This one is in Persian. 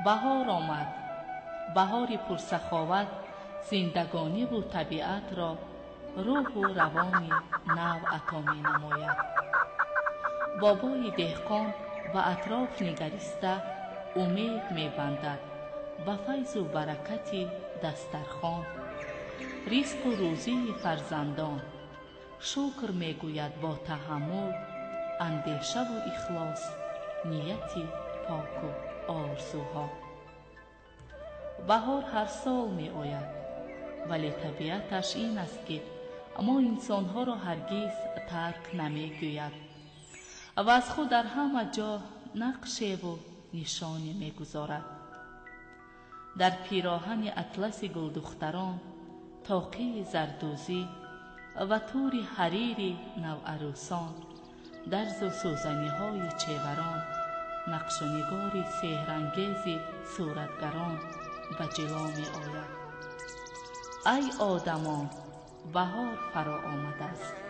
بهار آمد، بهاری پرسخاوت زندگانی و طبیعت را روح و روانی نو عطا می نماید. بابای دهقان و اطراف نگریسته امید می بندد به فیض و برکت دسترخوان، رزق و روزی فرزندان. شکر می گوید با تحمل، اندیشه و اخلاص، نیتی پاک و آرزوها. بهار هر سال می آید، ولی طبیعتش این است که ما انسانها را هرگز ترک نمی گوید و از خود در همه جا نقشه و نشانی می گذارد. در پیراهن اطلس گلدختران، طاقه زردوزی و تور حریر نوعروسان، درز و سوزنی های چیوران، نقش و نگار سحرانگیز صورتگران به جلوه می آید. ای آدمان، بهار فرا آمده است.